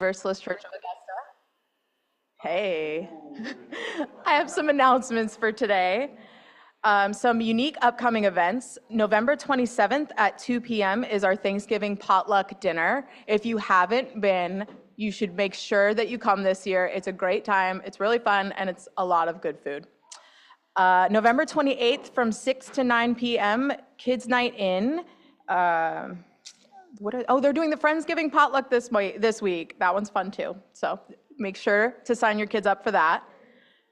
Universalist Church of Augusta. Hey, I have some announcements for today. Some unique upcoming events. November 27th at 2 p.m. is our Thanksgiving potluck dinner. If you haven't been, you should make sure that you come this year. It's a great time, it's really fun, and it's a lot of good food. November 28th from 6 to 9 p.m., Kids Night In. They're doing the Friendsgiving potluck this week. That one's fun too. So make sure to sign your kids up for that.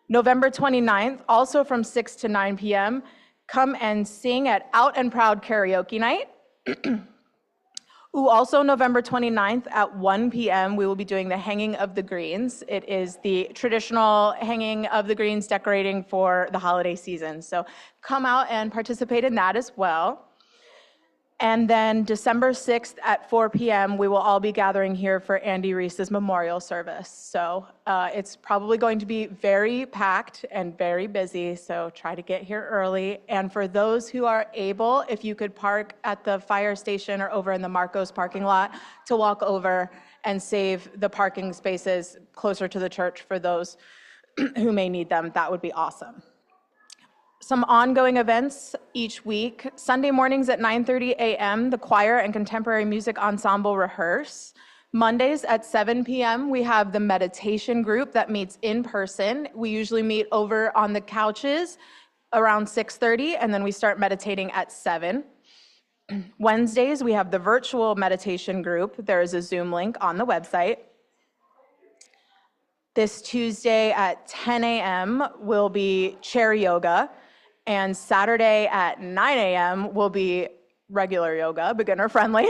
November 29th, also from 6 to 9 p.m., come and sing at Out and Proud Karaoke Night. Also November 29th at 1 p.m., we will be doing the Hanging of the Greens. It is the traditional hanging of the greens decorating for the holiday season. So come out and participate in that as well. And then December 6th at 4 p.m., we will all be gathering here for Andy Reese's memorial service. So it's probably going to be very packed and very busy, so try to get here early. And for those who are able, if you could park at the fire station or over in the Marcos parking lot to walk over and save the parking spaces closer to the church for those who may need them, that would be awesome. Some ongoing events each week. Sunday mornings at 9:30 a.m., the choir and contemporary music ensemble rehearse. Mondays at 7 p.m., we have the meditation group that meets in person. We usually meet over on the couches around 6:30, and then we start meditating at 7. Wednesdays, we have the virtual meditation group. There is a Zoom link on the website. This Tuesday at 10 a.m. will be chair yoga. And Saturday at 9 a.m. will be regular yoga, beginner friendly.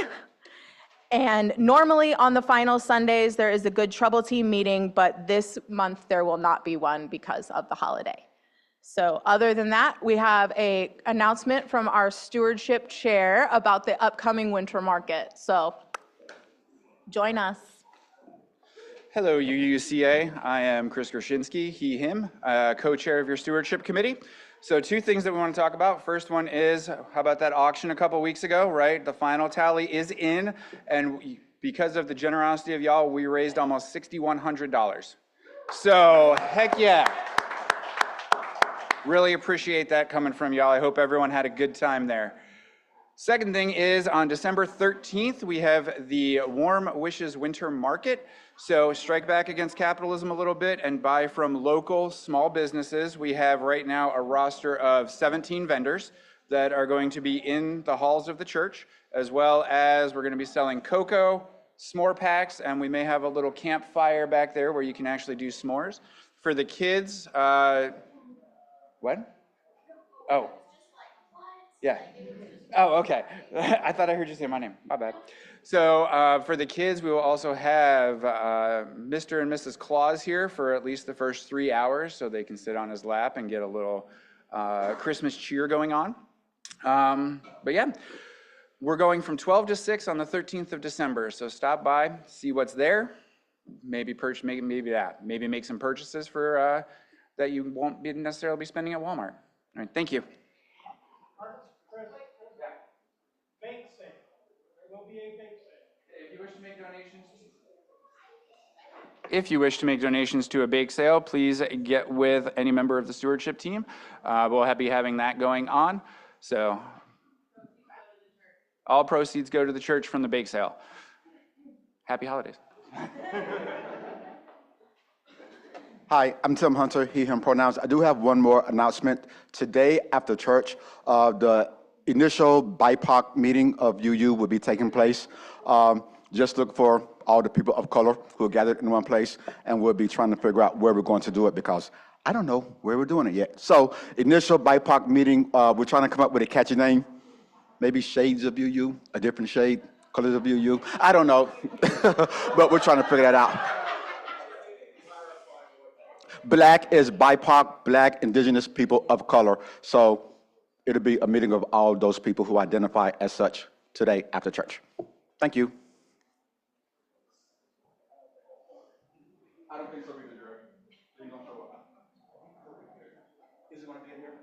And normally on the final Sundays, there is a Good Trouble team meeting, but this month there will not be one because of the holiday. So other than that, we have an announcement from our stewardship chair about the upcoming winter market. So join us. Hello, UUCA. I am Chris Gershinsky, he, him, co-chair of your stewardship committee. So two things that we want to talk about. First one is, how about that auction a couple weeks ago, right? The final tally is in, and because of the generosity of y'all, we raised almost $6,100. So heck yeah. Really appreciate that coming from y'all. I hope everyone had a good time there. Second thing is, on December 13th, we have the Warm Wishes Winter Market. So strike back against capitalism a little bit and buy from local small businesses. We have right now a roster of 17 vendors that are going to be in the halls of the church, as well as we're going to be selling cocoa, s'more packs, and we may have a little campfire back there where you can actually do s'mores. For the kids, what? Oh. Yeah. Oh, okay. I thought I heard you say my name. My bad. So for the kids, we will also have Mr. and Mrs. Claus here for at least the first 3 hours so they can sit on his lap and get a little Christmas cheer going on. But yeah, we're going from 12 to 6 on the 13th of December. So stop by, see what's there, maybe make some purchases for that you won't necessarily be spending at Walmart. All right, thank you. Bake sale. There will be a bake sale. If you wish to make donations to a bake sale, please get with any member of the stewardship team. We'll be having that going on. So all proceeds go to the church from the bake sale. Happy holidays. Hi, I'm Tim Hunter, he, him pronouns. I do have one more announcement. Today after church, the initial BIPOC meeting of UU will be taking place. Just look for all the people of color who are gathered in one place, and we'll be trying to figure out where we're going to do it because I don't know where we're doing it yet. So initial BIPOC meeting, we're trying to come up with a catchy name, maybe Shades of UU, a different shade, colors of UU. I don't know, but we're trying to figure that out. Black is BIPOC, Black Indigenous People of Color. So it'll be a meeting of all those people who identify as such today after church. Thank you. I don't think so either, Drew. They don't show up. Is it going to be in here?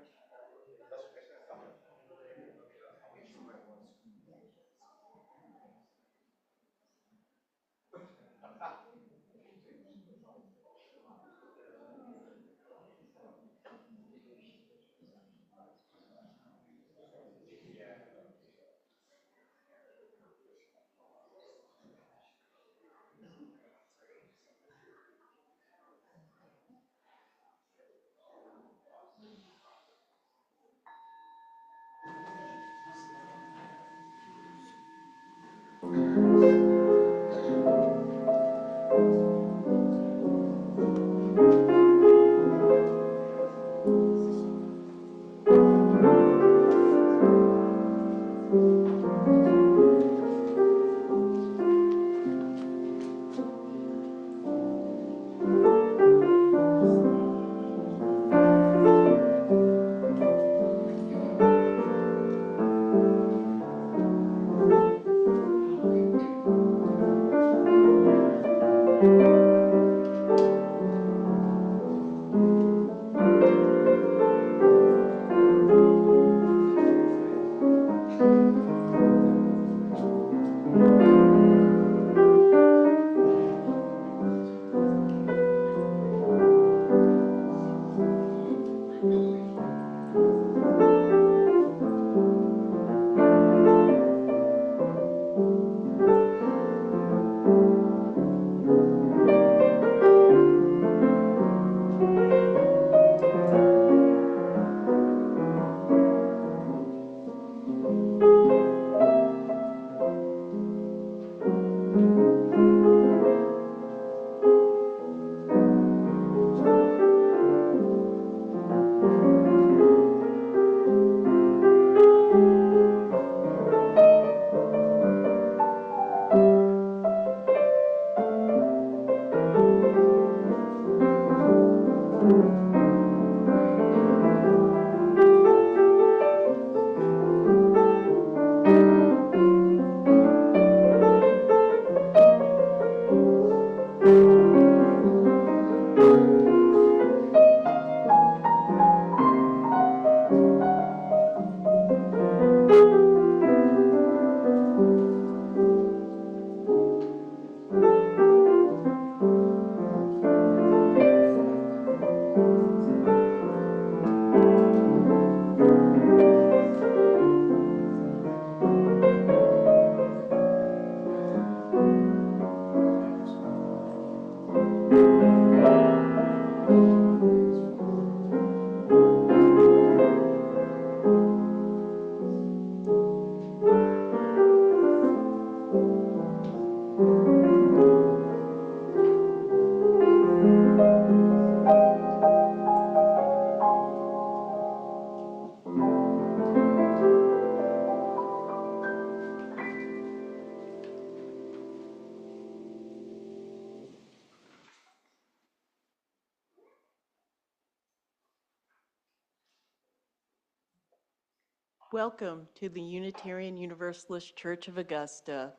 Welcome to the Unitarian Universalist Church of Augusta,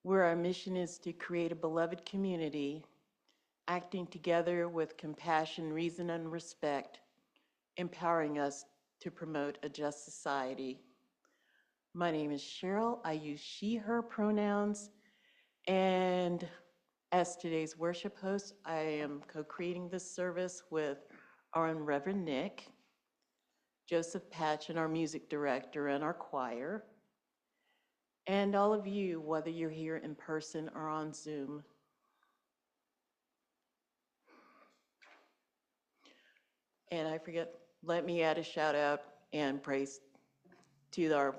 where our mission is to create a beloved community, acting together with compassion, reason, and respect, empowering us to promote a just society. My name is Cheryl. I use she, her pronouns, and as today's worship host, I am co-creating this service with our own Reverend Nic, Josef, Patchen, our music director, and our choir, and all of you, whether you're here in person or on Zoom. And I forget, let me add a shout out and praise to our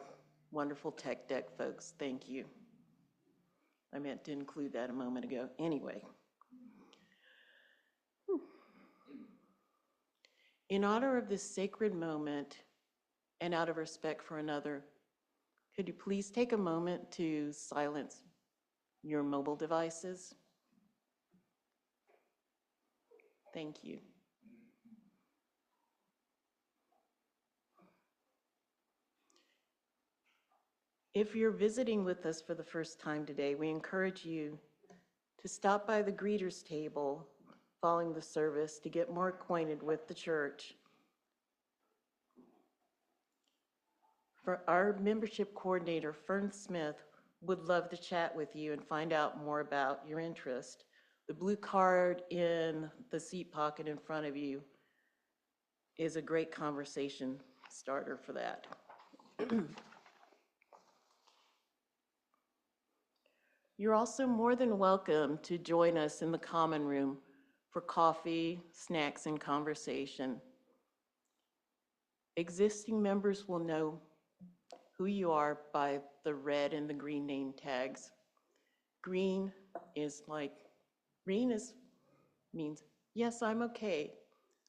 wonderful tech deck folks. Thank you. I meant to include that a moment ago. Anyway. In honor of this sacred moment and out of respect for another, could you please take a moment to silence your mobile devices? Thank you. If you're visiting with us for the first time today, we encourage you to stop by the greeters table following the service to get more acquainted with the church. For our membership coordinator, Fern Smith, would love to chat with you and find out more about your interest. The blue card in the seat pocket in front of you is a great conversation starter for that. You're also more than welcome to join us in the common room for coffee, snacks, and conversation. Existing members will know who you are by the red and the green name tags. Green means, yes, I'm okay.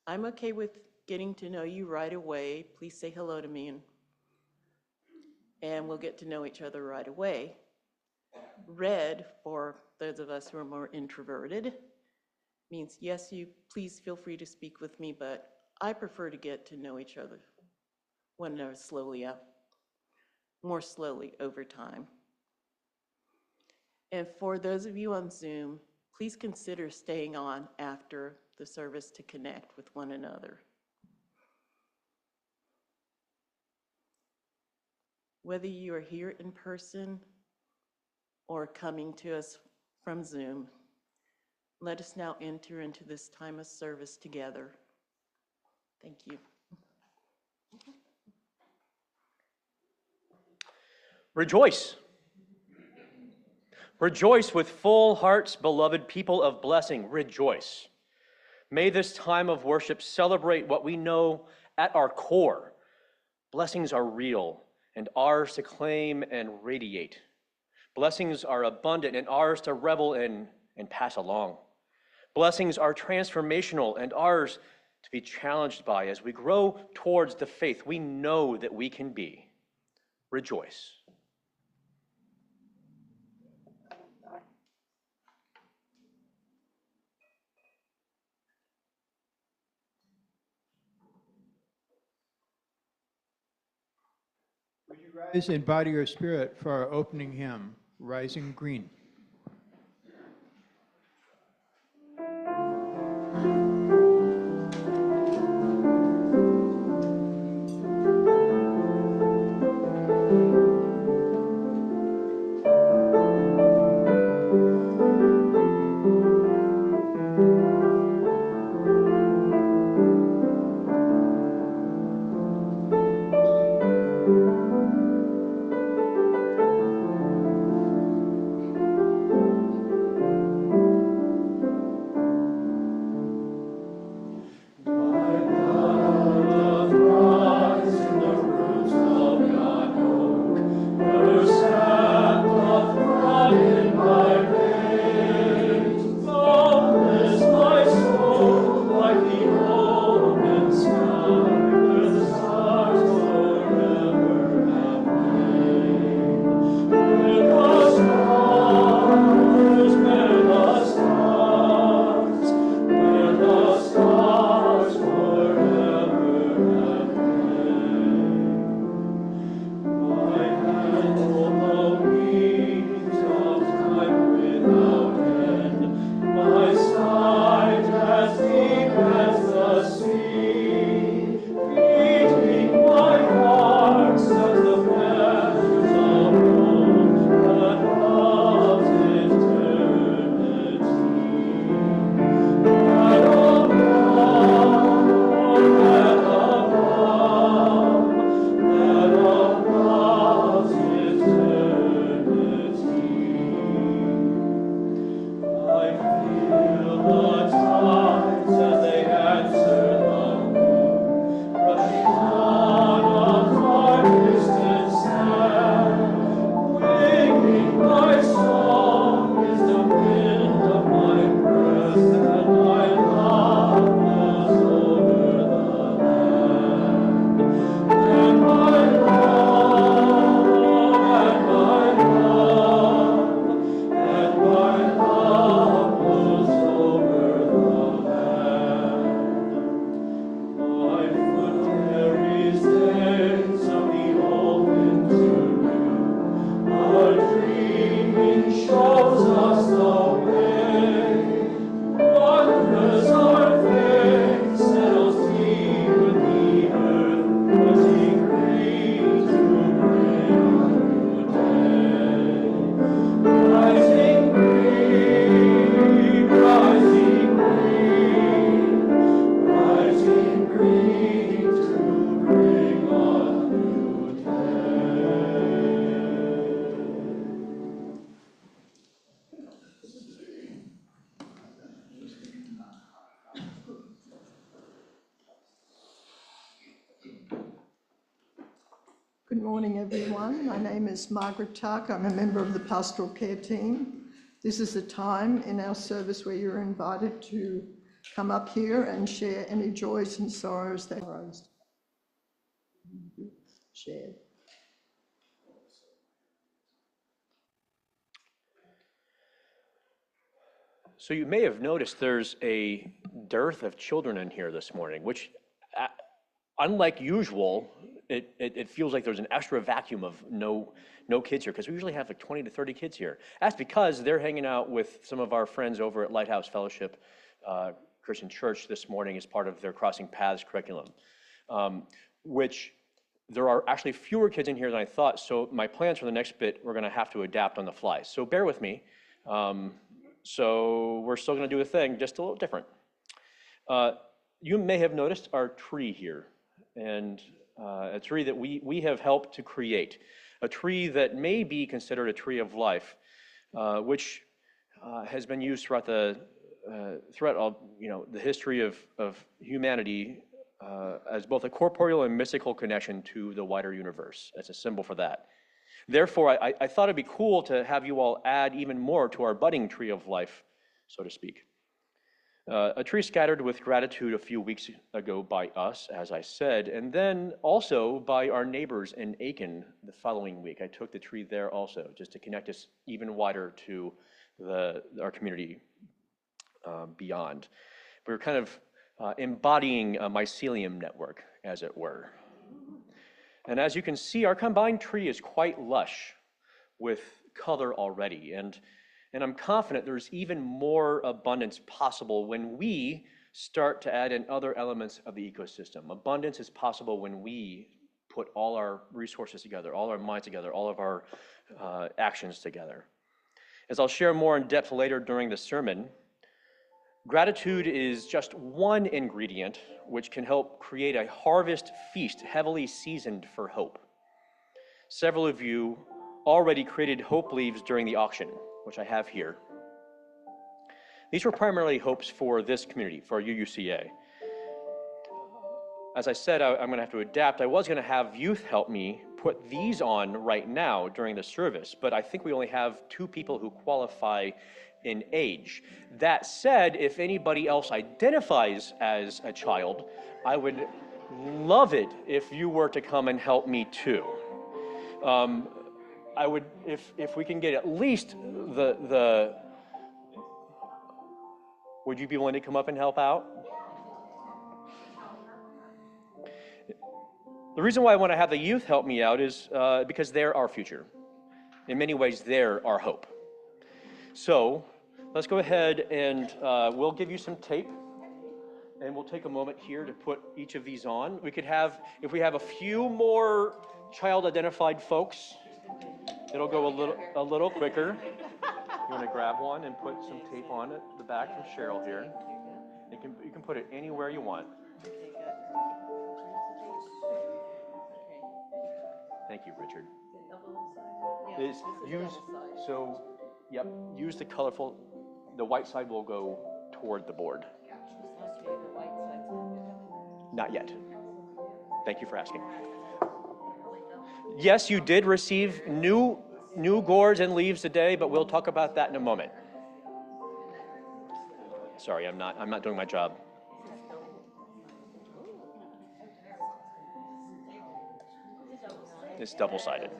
I'm okay with getting to know you right away. Please say hello to me and we'll get to know each other right away. Red, for those of us who are more introverted, means yes, you please feel free to speak with me, but I prefer to get to know each other more slowly over time. And for those of you on Zoom, please consider staying on after the service to connect with one another. Whether you are here in person or coming to us from Zoom, let us now enter into this time of service together. Thank you. Rejoice. Rejoice with full hearts, beloved people of blessing. Rejoice. May this time of worship celebrate what we know at our core. Blessings are real and ours to claim and radiate. Blessings are abundant and ours to revel in and pass along. Blessings are transformational and ours to be challenged by as we grow towards the faith we know that we can be. Rejoice. Would you rise in body or spirit for our opening hymn, Rising Green? Good morning, everyone. My name is Margaret Tuck. I'm a member of the pastoral care team. This is a time in our service where you're invited to come up here and share any joys and sorrows that are shared. So you may have noticed there's a dearth of children in here this morning, which, unlike usual, it feels like there's an extra vacuum of no kids here, because we usually have like 20 to 30 kids here. That's because they're hanging out with some of our friends over at Lighthouse Fellowship Christian Church this morning as part of their Crossing Paths curriculum, which there are actually fewer kids in here than I thought. So my plans for the next bit, we're going to have to adapt on the fly. So bear with me. So we're still going to do a thing, just a little different. You may have noticed our tree here, and a tree that we have helped to create, a tree that may be considered a tree of life, which has been used throughout the history of humanity as both a corporeal and mystical connection to the wider universe. As a symbol for that. Therefore, I thought it'd be cool to have you all add even more to our budding tree of life, so to speak. A tree scattered with gratitude a few weeks ago by us, as I said, and then also by our neighbors in Aiken the following week. I took the tree there also, just to connect us even wider to our community beyond. We're kind of embodying a mycelium network, as it were. And as you can see, our combined tree is quite lush with color already, and I'm confident there's even more abundance possible when we start to add in other elements of the ecosystem. Abundance is possible when we put all our resources together, all our minds together, all of our actions together. As I'll share more in depth later during the sermon, gratitude is just one ingredient which can help create a harvest feast heavily seasoned for hope. Several of you already created hope leaves during the auction, which I have here. These were primarily hopes for this community, for UUCA. As I said, I'm going to have to adapt. I was going to have youth help me put these on right now during the service, but I think we only have 2 people who qualify in age. That said, if anybody else identifies as a child, I would love it if you were to come and help me too. I would, if we can get at least would you be willing to come up and help out? The reason why I want to have the youth help me out is because they're our future. In many ways, they're our hope. So let's go ahead and we'll give you some tape, and we'll take a moment here to put each of these on. We could have, if we have a few more child-identified folks, it'll go a little quicker. You want to grab one and put some tape on it, the back from Cheryl here. You can put it anywhere you want. Thank you, Richard. Use the colorful, the white side will go toward the board. Not yet. Thank you for asking. Yes, you did receive new gourds and leaves today, but we'll talk about that in a moment. Sorry, I'm not doing my job. It's double-sided.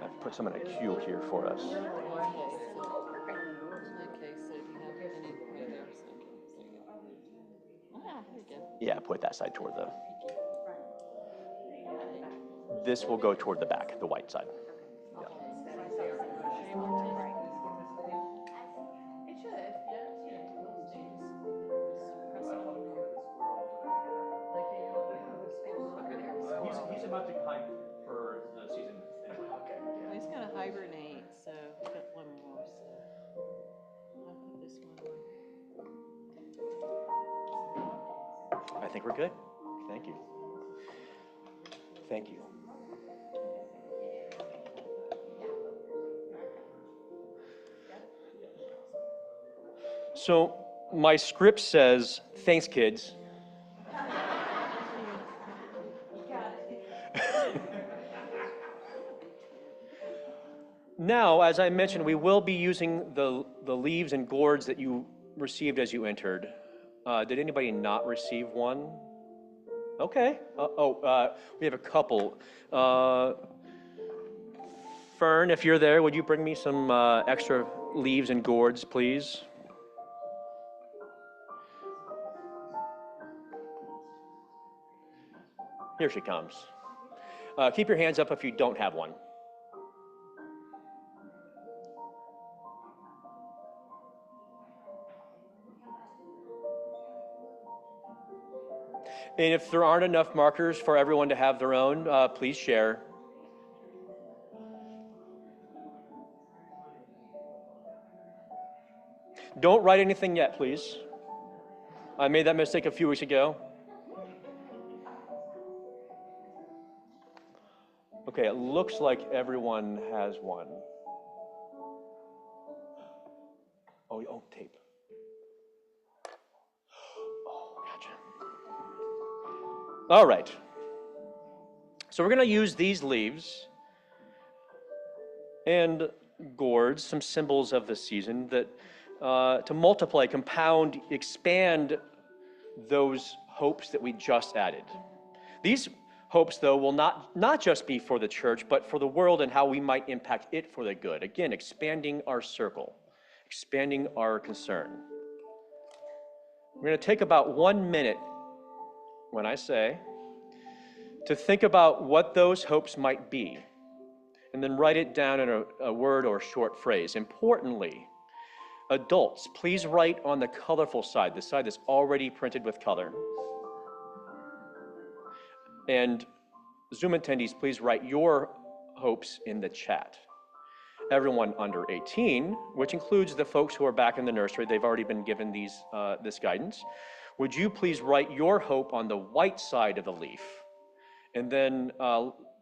I've put some in a queue here for us. Yeah, put that side toward the... This will go toward the back, the white side. Yeah. He's about to hike for the season. Okay. Well, he's going to hibernate, so we've got one more. So I'll put this one on. I think we're good. Thank you. Thank you. So my script says, thanks, kids. Now, as I mentioned, we will be using the leaves and gourds that you received as you entered. Did anybody not receive one? Okay. We have a couple. Fern, if you're there, would you bring me some extra leaves and gourds, please? Here she comes. Keep your hands up if you don't have one. And if there aren't enough markers for everyone to have their own, please share. Don't write anything yet, please. I made that mistake a few weeks ago. Okay, it looks like everyone has one. Oh, tape. Oh, gotcha. All right. So we're going to use these leaves and gourds, some symbols of the season, that to multiply, compound, expand those hopes that we just added. These hopes, though, will not just be for the church, but for the world and how we might impact it for the good. Again, expanding our circle, expanding our concern. We're going to take about 1 minute, when I say, to think about what those hopes might be, and then write it down in a word or short phrase. Importantly, adults, please write on the colorful side, the side that's already printed with color. And Zoom attendees, please write your hopes in the chat. Everyone under 18, which includes the folks who are back in the nursery, they've already been given this guidance. Would you please write your hope on the white side of the leaf? And then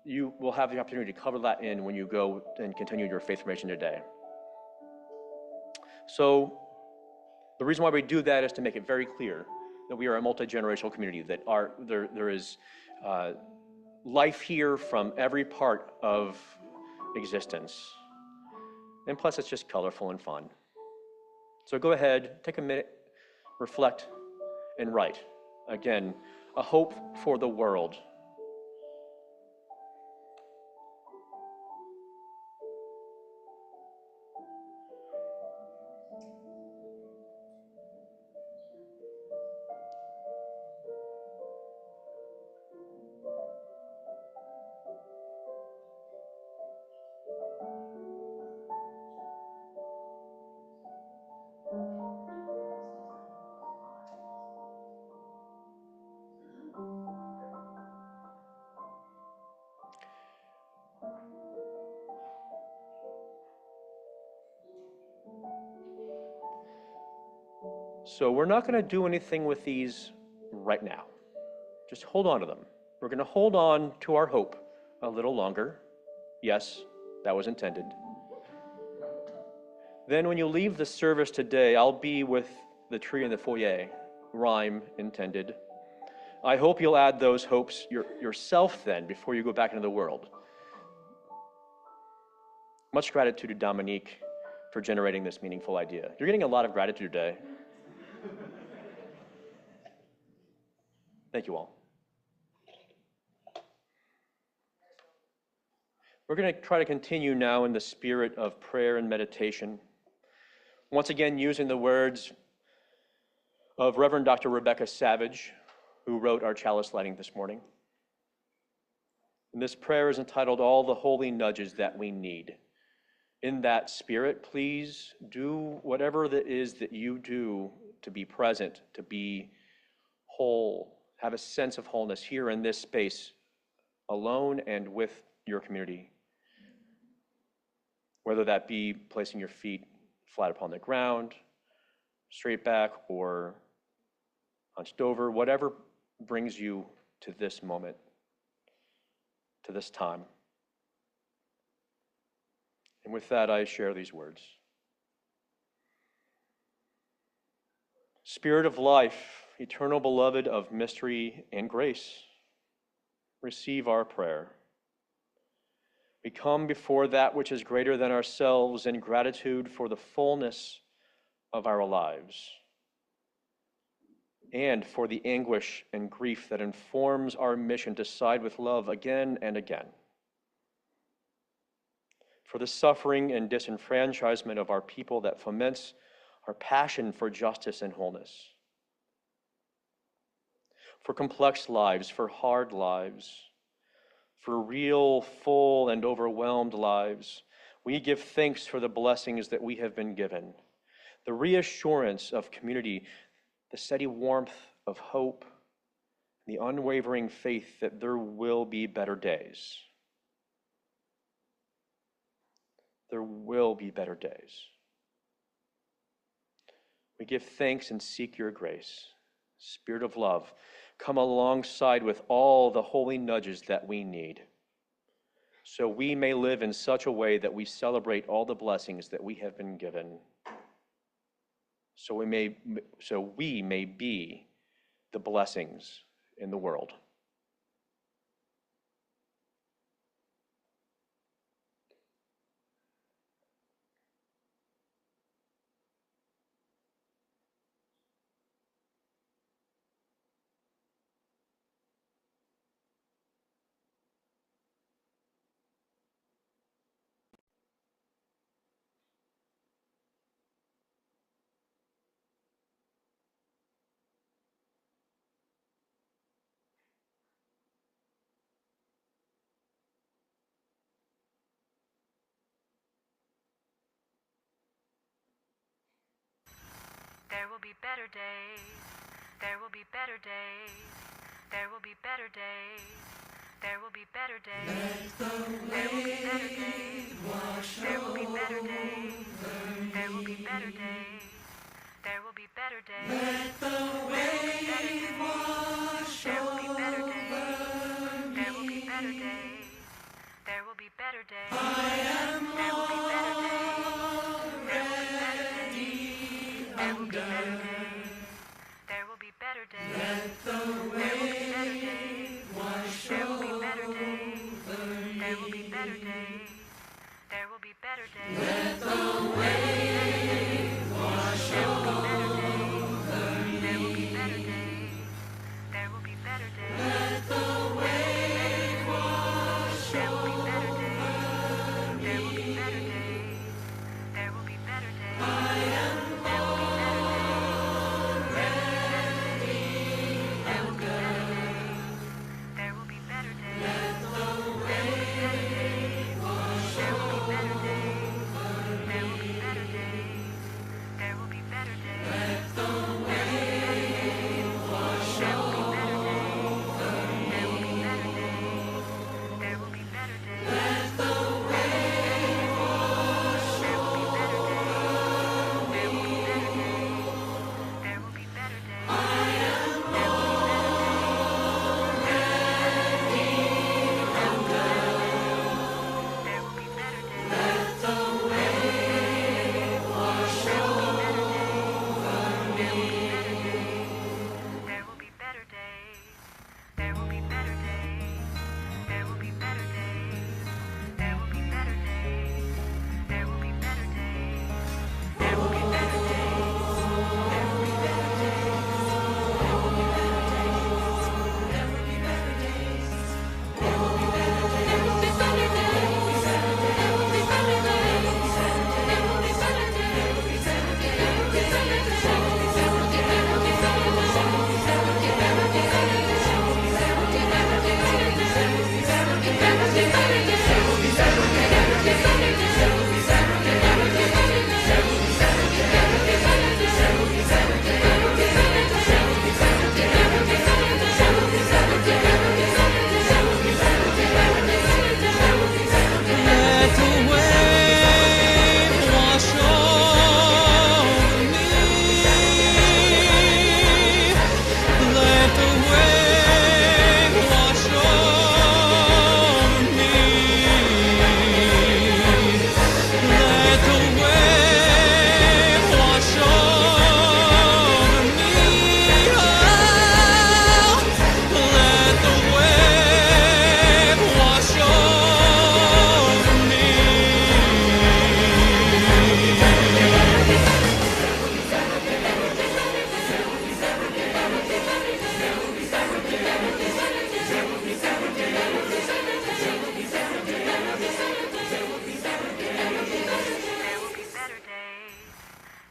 you will have the opportunity to cover that in when you go and continue your faith formation today. So the reason why we do that is to make it very clear that we are a multi-generational community, that there is life here from every part of existence. And plus, it's just colorful and fun. So go ahead, take a minute, reflect, and write. Again, a hope for the world. So we're not going to do anything with these right now. Just hold on to them. We're going to hold on to our hope a little longer. Yes, that was intended. Then when you leave the service today, I'll be with the tree in the foyer. Rhyme intended. I hope you'll add those hopes yourself then before you go back into the world. Much gratitude to Dominique for generating this meaningful idea. You're getting a lot of gratitude today. Thank you all. We're going to try to continue now in the spirit of prayer and meditation. Once again, using the words of Reverend Dr. Rebecca Savage, who wrote our chalice lighting this morning. And this prayer is entitled, All the Holy Nudges That We Need. In that spirit, please do whatever it is that you do to be present, to be whole, have a sense of wholeness here in this space, alone and with your community. Whether that be placing your feet flat upon the ground, straight back, or hunched over, whatever brings you to this moment, to this time. And with that, I share these words. Spirit of life, eternal beloved of mystery and grace, receive our prayer. We come before that which is greater than ourselves in gratitude for the fullness of our lives and for the anguish and grief that informs our mission to side with love again and again, for the suffering and disenfranchisement of our people that foments our passion for justice and wholeness, for complex lives, for hard lives, for real, full, and overwhelmed lives. We give thanks for the blessings that we have been given, the reassurance of community, the steady warmth of hope, the unwavering faith that there will be better days. There will be better days. We give thanks and seek your grace. Spirit of love, come alongside with all the holy nudges that we need, so we may live in such a way that we celebrate all the blessings that we have been given, so we may be the blessings in the world. There will be better days. There will be better days. There will be better days. There will be better days. There will be better days. There will be better days. There will be better days. There will be better days. Let the wave wash over. There will be better days. There will be better days. There will be better days. I am there will be better days. There will be better days. There will be better days. There will be better days. Let the wave wash over. There will be better days. There will be better days. There will be better days. Let the wave wash over. There will be better days. There will be better days. Let the wave wash over. There will be better days. There will be better days. There will be better days. I am there will be better days.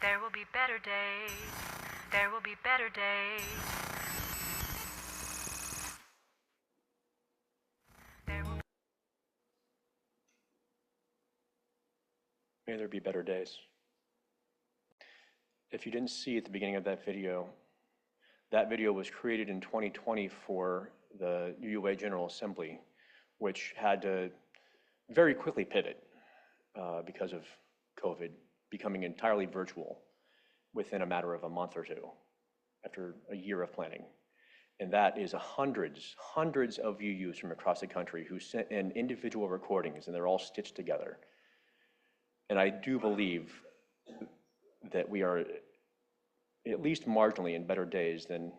There will be better days. There will be better days. There will May there be better days. If you didn't see at the beginning of that video was created in 2020 for the UUA General Assembly, which had to very quickly pivot because of COVID, becoming entirely virtual within a matter of a month or two after a year of planning. And that is hundreds of UUs from across the country who sent in individual recordings, and they're all stitched together. And I do believe that we are at least marginally in better days than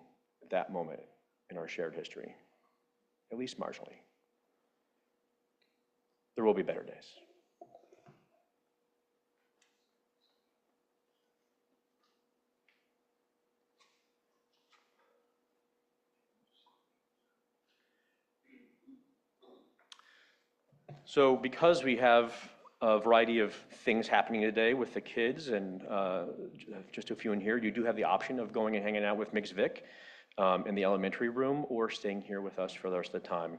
that moment in our shared history, at least marginally. There will be better days. So because we have a variety of things happening today with the kids and just a few in here, you do have the option of going and hanging out with Mix Vic in the elementary room or staying here with us for the rest of the time.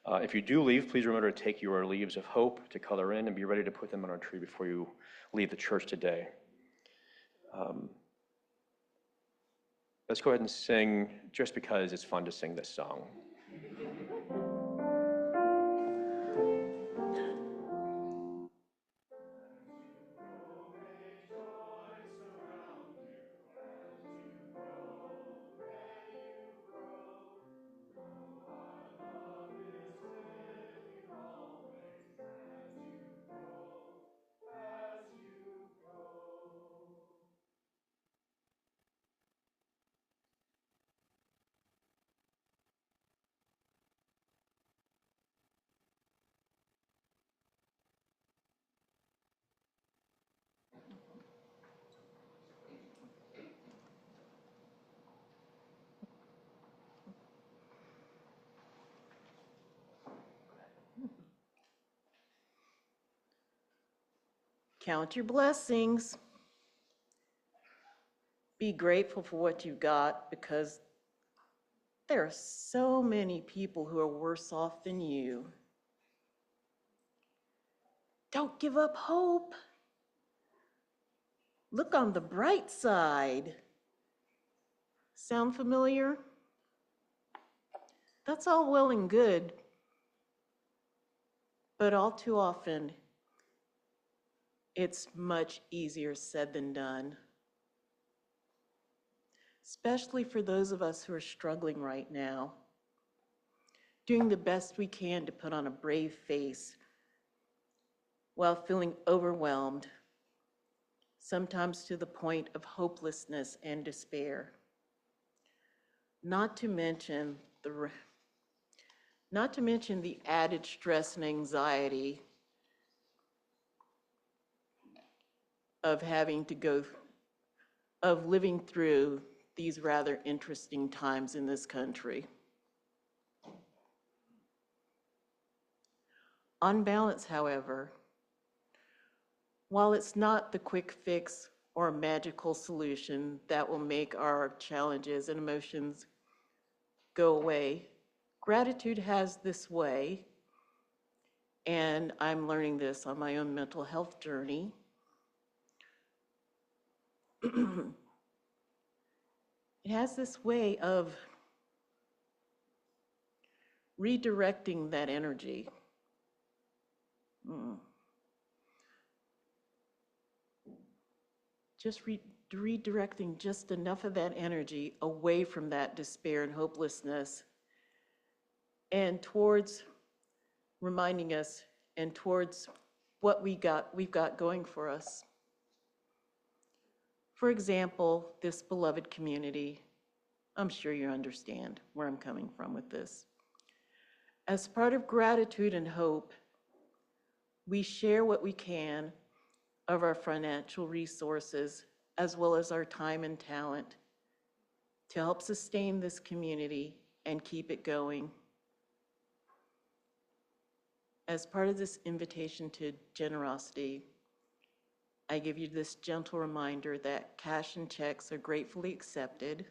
If you do leave, please remember to take your leaves of hope to color in and be ready to put them on our tree before you leave the church today. Let's go ahead and sing just because it's fun to sing this song. Count your blessings. Be grateful for what you've got, because there are so many people who are worse off than you. Don't give up hope. Look on the bright side. Sound familiar? That's all well and good, but all too often, it's much easier said than done, especially for those of us who are struggling right now, doing the best we can to put on a brave face while feeling overwhelmed, sometimes to the point of hopelessness and despair. Not to mention the added stress and anxiety of living through these rather interesting times in this country. On balance, however, while it's not the quick fix or magical solution that will make our challenges and emotions go away, gratitude has this way, and I'm learning this on my own mental health journey. It has this way of redirecting that energy. Just redirecting just enough of that energy away from that despair and hopelessness and towards reminding us and towards what we've got going for us. For example, this beloved community, I'm sure you understand where I'm coming from with this. As part of gratitude and hope, we share what we can of our financial resources as well as our time and talent to help sustain this community and keep it going. As part of this invitation to generosity, I give you this gentle reminder that cash and checks are gratefully accepted,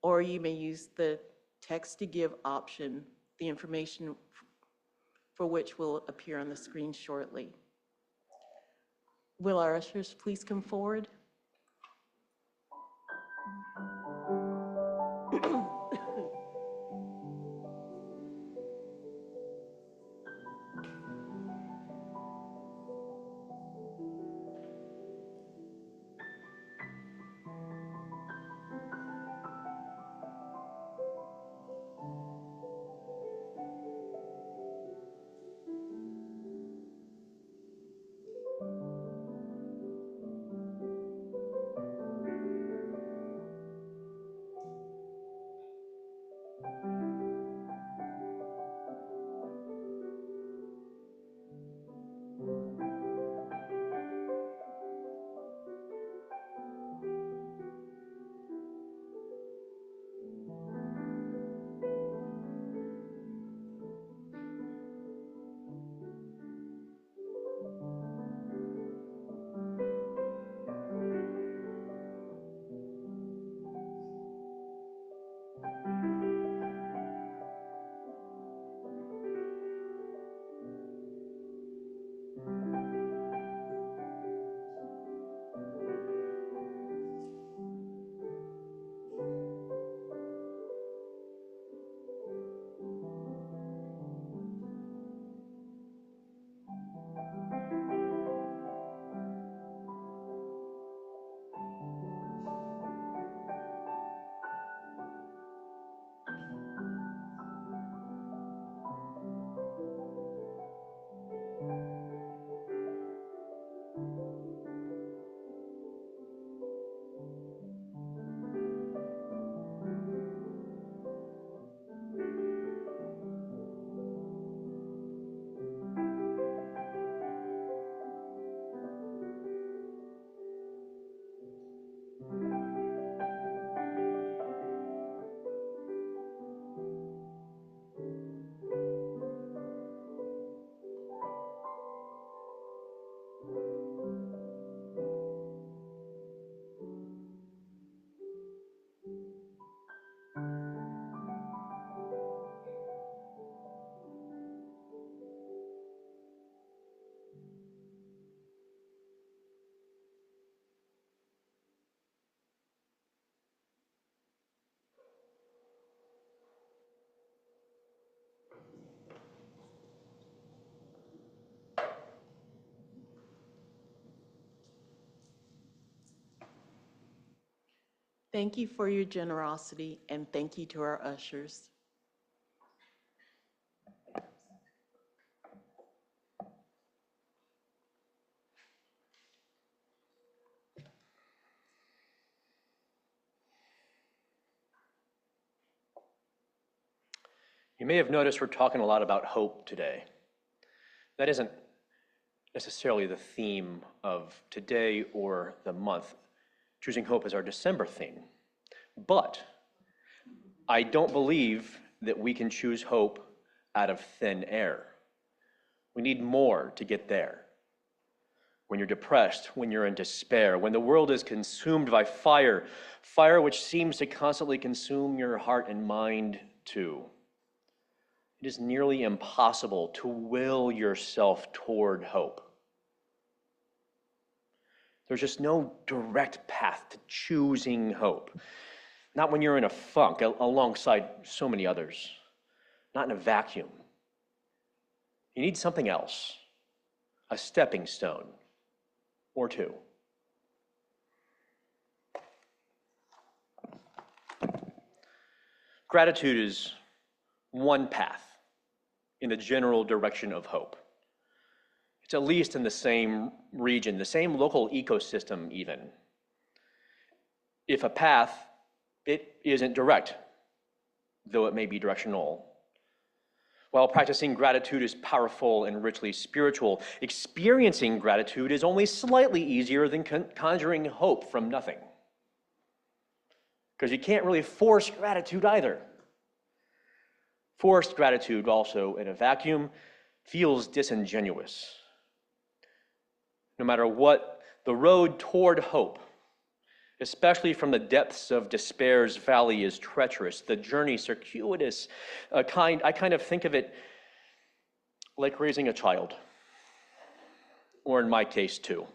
or you may use the text to give option, the information for which will appear on the screen shortly. Will our ushers please come forward? Thank you for your generosity, and thank you to our ushers. You may have noticed we're talking a lot about hope today. That isn't necessarily the theme of today or the month. Choosing hope is our December theme. But I don't believe that we can choose hope out of thin air. We need more to get there. When you're depressed, when you're in despair, when the world is consumed by fire, fire which seems to constantly consume your heart and mind too. It is nearly impossible to will yourself toward hope. There's just no direct path to choosing hope. Not when you're in a funk alongside so many others. Not in a vacuum. You need something else. A stepping stone or two. Gratitude is one path in the general direction of hope. It's at least in the same region, the same local ecosystem even. If a path, it isn't direct, though it may be directional. While practicing gratitude is powerful and richly spiritual, experiencing gratitude is only slightly easier than conjuring hope from nothing. Because you can't really force gratitude either. Forced gratitude also in a vacuum feels disingenuous. No matter what, the road toward hope, especially from the depths of despair's valley, is treacherous. The journey circuitous. I kind of think of it like raising a child, or in my case, two.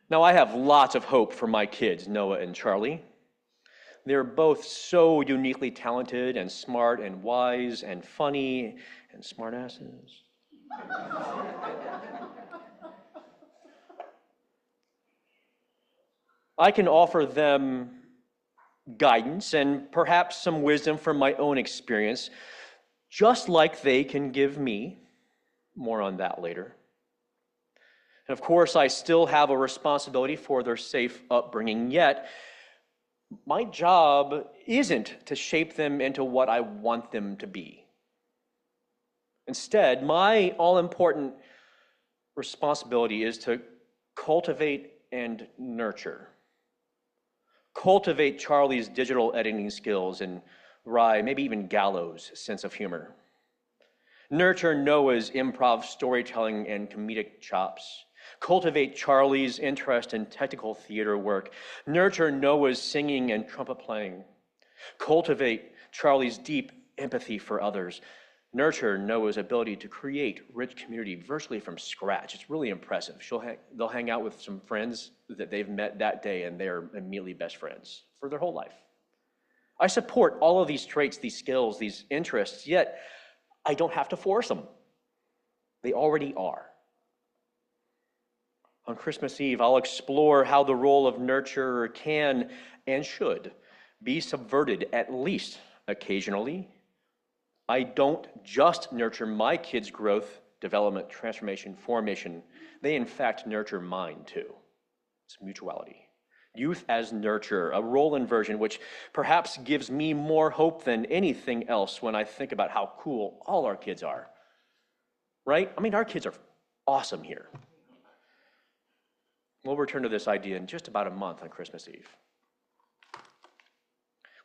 Now, I have lots of hope for my kids, Noah and Charlie. They're both so uniquely talented and smart and wise and funny and smartasses. I can offer them guidance and perhaps some wisdom from my own experience, just like they can give me. More on that later. And of course, I still have a responsibility for their safe upbringing, yet my job isn't to shape them into what I want them to be. Instead, my all-important responsibility is to cultivate and nurture. Cultivate Charlie's digital editing skills and wry, maybe even gallows sense of humor. Nurture Noah's improv storytelling and comedic chops. Cultivate Charlie's interest in technical theater work. Nurture Noah's singing and trumpet playing. Cultivate Charlie's deep empathy for others. Nurture Noah's ability to create rich community virtually from scratch. It's really impressive. They'll hang out with some friends that they've met that day, and they're immediately best friends for their whole life. I support all of these traits, these skills, these interests, yet I don't have to force them. They already are. On Christmas Eve, I'll explore how the role of nurturer can and should be subverted, at least occasionally. I don't just nurture my kids' growth, development, transformation, formation. They, in fact, nurture mine, too. It's mutuality. Youth as nurturer, a role inversion which perhaps gives me more hope than anything else when I think about how cool all our kids are. Right? I mean, our kids are awesome here. We'll return to this idea in just about a month on Christmas Eve.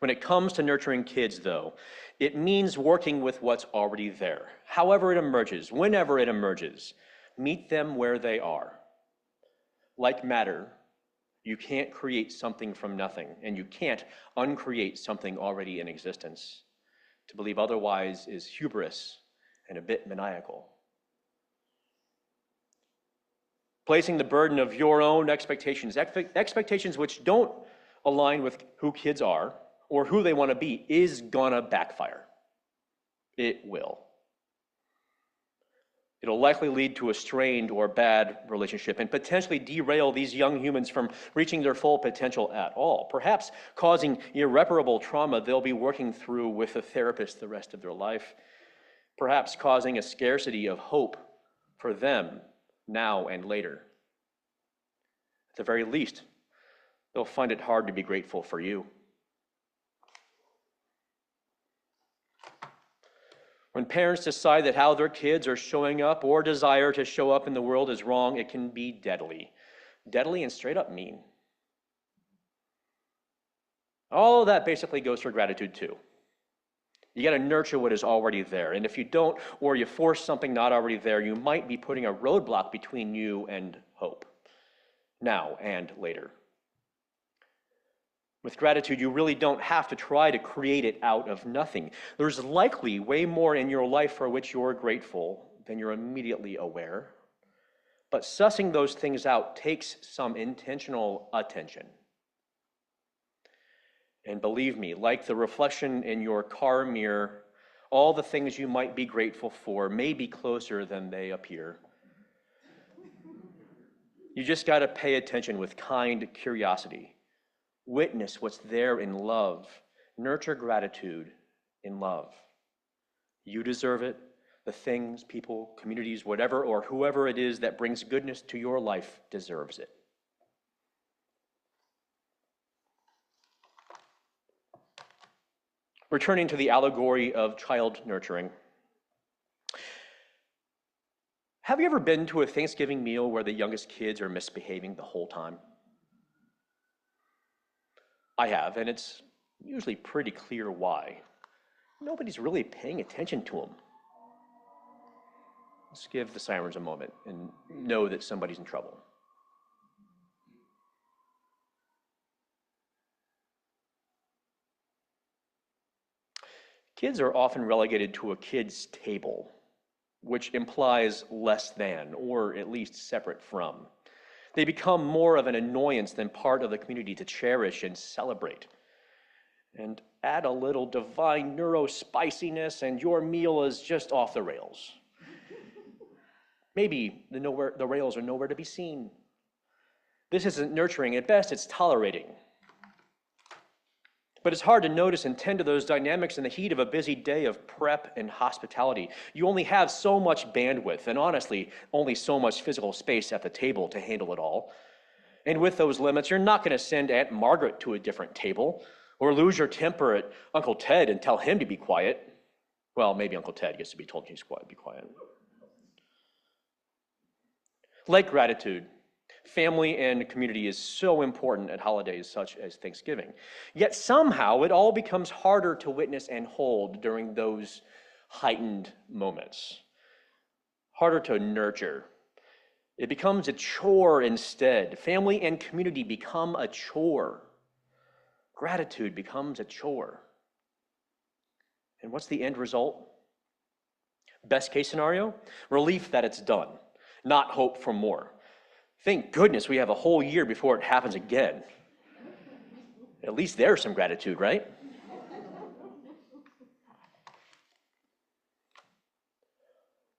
When it comes to nurturing kids, though, it means working with what's already there. However it emerges, whenever it emerges, meet them where they are. Like matter, you can't create something from nothing, and you can't uncreate something already in existence. To believe otherwise is hubris and a bit maniacal. Placing the burden of your own expectations, expectations which don't align with who kids are or who they want to be, is gonna backfire. It will. It'll likely lead to a strained or bad relationship and potentially derail these young humans from reaching their full potential at all, perhaps causing irreparable trauma they'll be working through with a therapist the rest of their life, perhaps causing a scarcity of hope for them now and later. At the very least, they'll find it hard to be grateful for you. When parents decide that how their kids are showing up or desire to show up in the world is wrong, it can be deadly. Deadly and straight up mean. All of that basically goes for gratitude too. You gotta nurture what is already there. And if you don't, or you force something not already there, you might be putting a roadblock between you and hope, now and later. With gratitude, you really don't have to try to create it out of nothing. There's likely way more in your life for which you're grateful than you're immediately aware. But sussing those things out takes some intentional attention. And believe me, like the reflection in your car mirror, all the things you might be grateful for may be closer than they appear. You just gotta pay attention with kind curiosity. Witness what's there in love. Nurture gratitude in love. You deserve it. The things, people, communities, whatever or whoever it is that brings goodness to your life deserves it. Returning to the allegory of child nurturing. Have you ever been to a Thanksgiving meal where the youngest kids are misbehaving the whole time? I have, and it's usually pretty clear why. Nobody's really paying attention to them. Let's give the sirens a moment and know that somebody's in trouble. Kids are often relegated to a kid's table, which implies less than, or at least separate from. They become more of an annoyance than part of the community to cherish and celebrate. And add a little divine neurospiciness and your meal is just off the rails. Maybe the rails are nowhere to be seen. This isn't nurturing. At best, it's tolerating. But it's hard to notice and tend to those dynamics in the heat of a busy day of prep and hospitality. You only have so much bandwidth, and honestly, only so much physical space at the table to handle it all. And with those limits, you're not going to send Aunt Margaret to a different table, or lose your temper at Uncle Ted and tell him to be quiet. Well, maybe Uncle Ted gets to be told he's quiet, be quiet. Like gratitude, family and community is so important at holidays such as Thanksgiving. Yet somehow it all becomes harder to witness and hold during those heightened moments. Harder to nurture. It becomes a chore instead. Family and community become a chore. Gratitude becomes a chore. And what's the end result? Best case scenario, relief that it's done, not hope for more. Thank goodness we have a whole year before it happens again. At least there's some gratitude, right?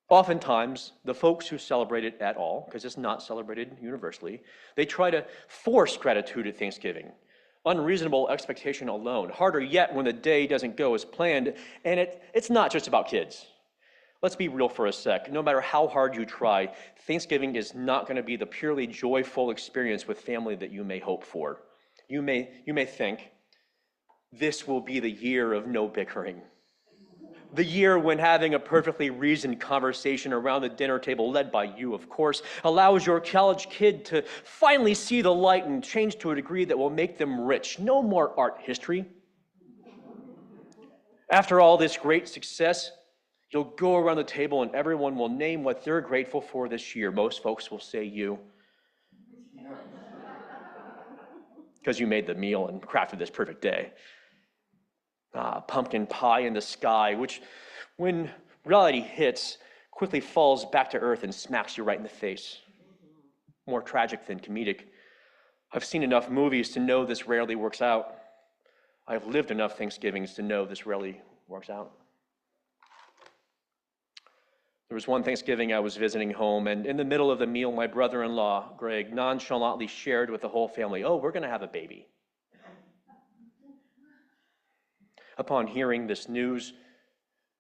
Oftentimes, the folks who celebrate it at all, because it's not celebrated universally, they try to force gratitude at Thanksgiving. Unreasonable expectation alone. Harder yet when the day doesn't go as planned, and it's not just about kids. Let's be real for a sec. No matter how hard you try, Thanksgiving is not going to be the purely joyful experience with family that you may hope for. You may think, this will be the year of no bickering. The year when having a perfectly reasoned conversation around the dinner table, led by you, of course, allows your college kid to finally see the light and change to a degree that will make them rich. No more art history. After all this great success, you'll go around the table and everyone will name what they're grateful for this year. Most folks will say you. Because you made the meal and crafted this perfect day. Pumpkin pie in the sky, which, when reality hits, quickly falls back to earth and smacks you right in the face. More tragic than comedic. I've seen enough movies to know this rarely works out. I've lived enough Thanksgivings to know this rarely works out. There was one Thanksgiving I was visiting home, and in the middle of the meal, my brother-in-law, Greg, nonchalantly shared with the whole family, "Oh, we're going to have a baby." Upon hearing this news,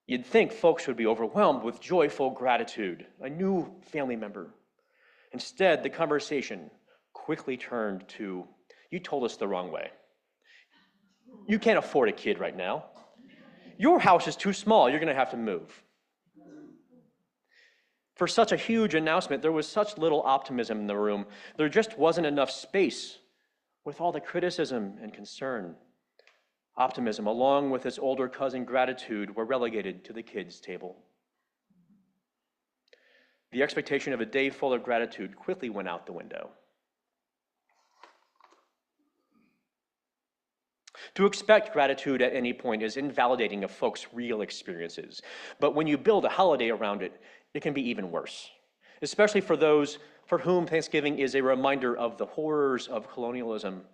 you'd think folks would be overwhelmed with joyful gratitude, a new family member. Instead, the conversation quickly turned to, "You told us the wrong way. You can't afford a kid right now. Your house is too small. You're going to have to move." For such a huge announcement, there was such little optimism in the room. There just wasn't enough space with all the criticism and concern. Optimism, along with its older cousin gratitude, were relegated to the kids' table. The expectation of a day full of gratitude quickly went out the window. To expect gratitude at any point is invalidating of folks' real experiences. But when you build a holiday around it, it can be even worse, especially for those for whom Thanksgiving is a reminder of the horrors of colonialism,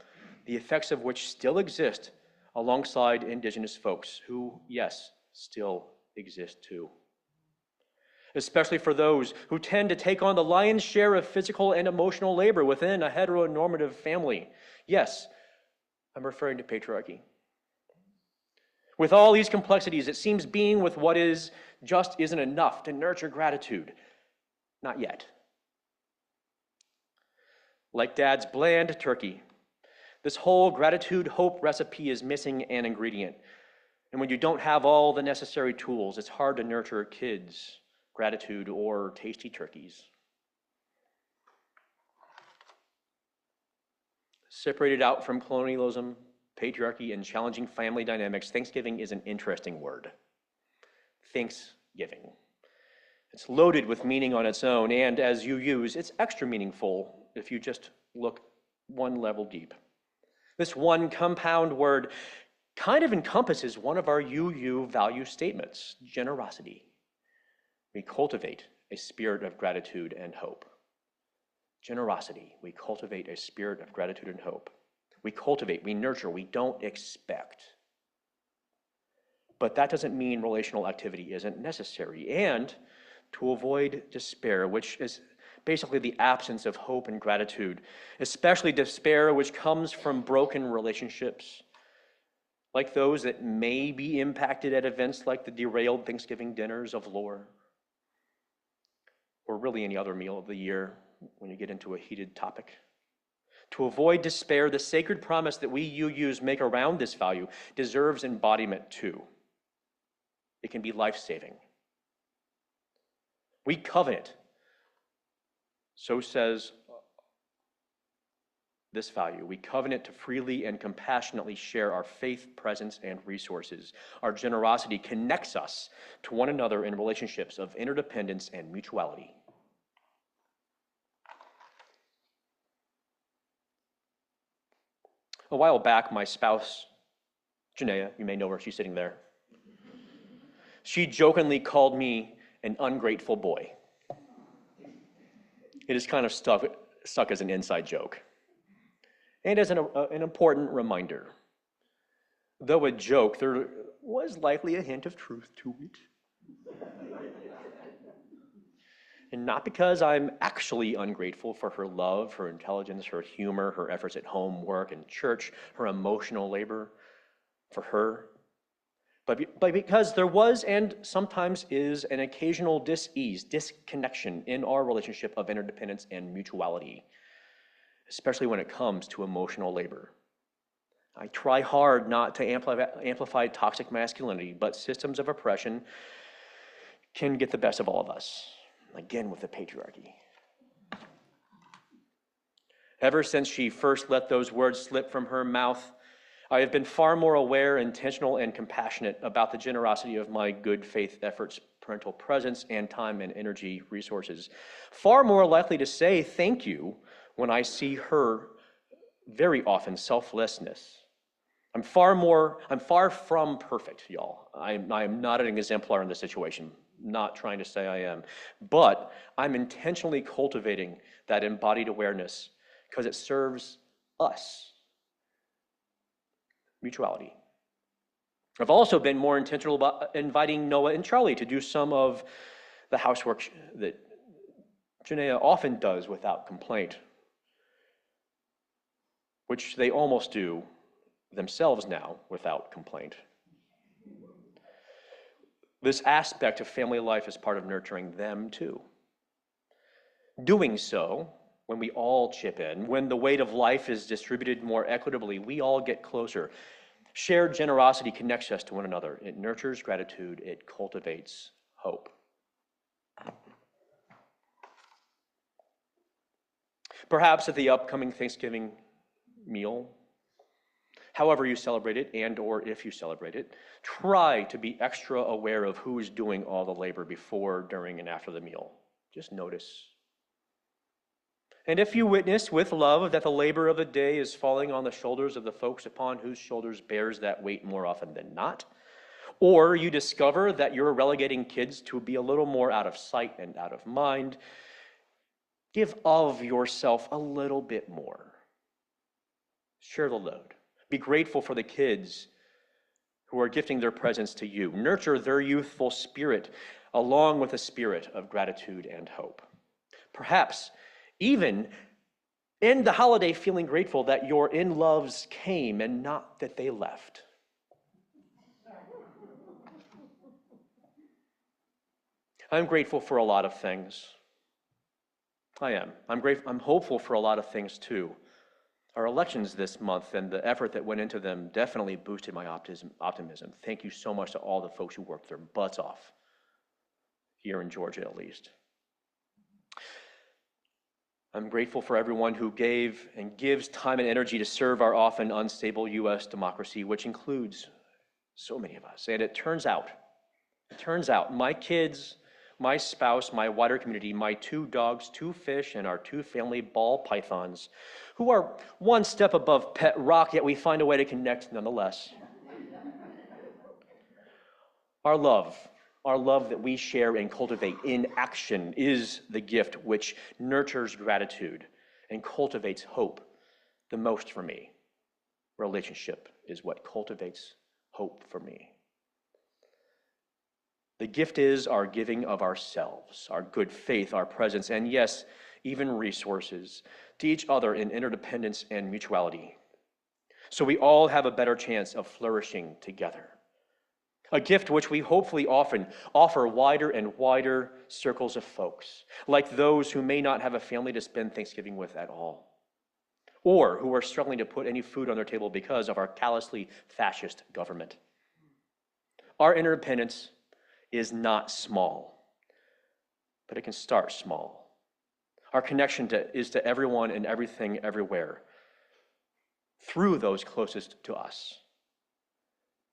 the effects of which still exist alongside indigenous folks who, yes, still exist too. Especially for those who tend to take on the lion's share of physical and emotional labor within a heteronormative family. Yes, I'm referring to patriarchy. With all these complexities, it seems being with what is just isn't enough to nurture gratitude. Not yet. Like Dad's bland turkey, this whole gratitude hope recipe is missing an ingredient. And when you don't have all the necessary tools, it's hard to nurture kids, gratitude, or tasty turkeys. Separated out from colonialism, patriarchy, and challenging family dynamics, Thanksgiving is an interesting word. Thanksgiving. It's loaded with meaning on its own, and as you use, it's extra meaningful if you just look one level deep. This one compound word kind of encompasses one of our UU value statements, generosity. We cultivate a spirit of gratitude and hope. Generosity, we cultivate a spirit of gratitude and hope. We cultivate, we nurture, we don't expect. But that doesn't mean relational activity isn't necessary. And to avoid despair, which is basically the absence of hope and gratitude, especially despair which comes from broken relationships, like those that may be impacted at events like the derailed Thanksgiving dinners of lore, or really any other meal of the year when you get into a heated topic. To avoid despair, the sacred promise that we UUs make around this value deserves embodiment too. It can be life-saving. We covenant, so says this value. We covenant to freely and compassionately share our faith, presence, and resources. Our generosity connects us to one another in relationships of interdependence and mutuality. A while back, my spouse, Janaea, you may know her, she's sitting there, she jokingly called me an ungrateful boy. It is kind of stuck as an inside joke. And as an important reminder, though a joke, there was likely a hint of truth to it. And not because I'm actually ungrateful for her love, her intelligence, her humor, her efforts at home, work, and church, her emotional labor for her, but because there was and sometimes is an occasional dis-ease, disconnection in our relationship of interdependence and mutuality, especially when it comes to emotional labor. I try hard not to amplify toxic masculinity, but systems of oppression can get the best of all of us, again with the patriarchy. Ever since she first let those words slip from her mouth, I have been far more aware, intentional, and compassionate about the generosity of my good faith efforts, parental presence, and time and energy resources. Far more likely to say thank you when I see her very often selflessness. I'm far from perfect, y'all. I am not an exemplar in this situation, not trying to say I am, but I'm intentionally cultivating that embodied awareness because it serves us. Mutuality. I've also been more intentional about inviting Noah and Charlie to do some of the housework that Janaea often does without complaint, which they almost do themselves now without complaint. This aspect of family life is part of nurturing them too. Doing so, when we all chip in, when the weight of life is distributed more equitably, we all get closer. Shared generosity connects us to one another. It nurtures gratitude. It cultivates hope. Perhaps at the upcoming Thanksgiving meal, however you celebrate it and or if you celebrate it, try to be extra aware of who is doing all the labor before, during, and after the meal. Just notice. And if you witness with love that the labor of the day is falling on the shoulders of the folks upon whose shoulders bears that weight more often than not, or you discover that you're relegating kids to be a little more out of sight and out of mind, give of yourself a little bit more. Share the load. Be grateful for the kids who are gifting their presence to you. Nurture their youthful spirit along with a spirit of gratitude and hope. Perhaps even end the holiday feeling grateful that your in-loves came and not that they left. I'm grateful for a lot of things. I am. I'm hopeful for a lot of things too. Our elections this month and the effort that went into them definitely boosted my optimism. Thank you so much to all the folks who worked their butts off, here in Georgia at least. I'm grateful for everyone who gave and gives time and energy to serve our often unstable U.S. democracy, which includes so many of us. And it turns out, my kids my spouse, my wider community, my 2 dogs, 2 fish, and our 2 family ball pythons, who are one step above pet rock, yet we find a way to connect nonetheless. Our love that we share and cultivate in action is the gift which nurtures gratitude and cultivates hope the most for me. Relationship is what cultivates hope for me. The gift is our giving of ourselves, our good faith, our presence, and yes, even resources to each other in interdependence and mutuality. So we all have a better chance of flourishing together. A gift which we hopefully often offer wider and wider circles of folks, like those who may not have a family to spend Thanksgiving with at all, or who are struggling to put any food on their table because of our callously fascist government. Our interdependence is not small, but it can start small. Our connection is to everyone and everything everywhere through those closest to us.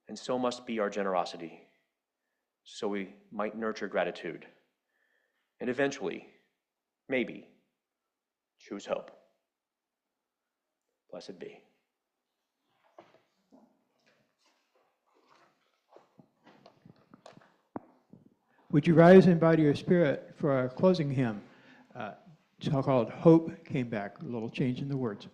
And so must be our generosity, so we might nurture gratitude and eventually, maybe, choose hope. Blessed be. Would you rise and bow to your spirit for our closing hymn? It's called Hope Came Back, a little change in the words.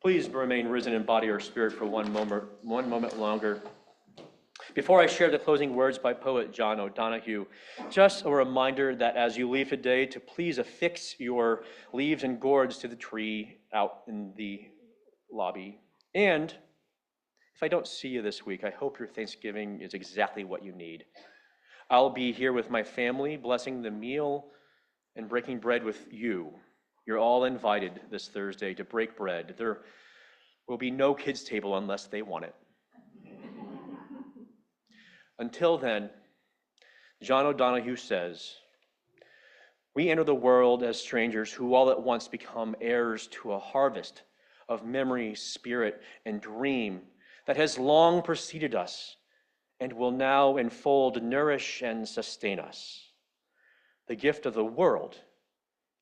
Please remain risen in body or spirit for one moment longer. Before I share the closing words by poet John O'Donohue, just a reminder that as you leave today, to please affix your leaves and gourds to the tree out in the lobby. And if I don't see you this week, I hope your Thanksgiving is exactly what you need. I'll be here with my family, blessing the meal and breaking bread with you. You're all invited this Thursday to break bread. There will be no kids' table unless they want it. Until then, John O'Donohue says, we enter the world as strangers who all at once become heirs to a harvest of memory, spirit, and dream that has long preceded us and will now enfold, nourish, and sustain us. The gift of the world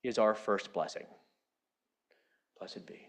is our first blessing. Blessed be.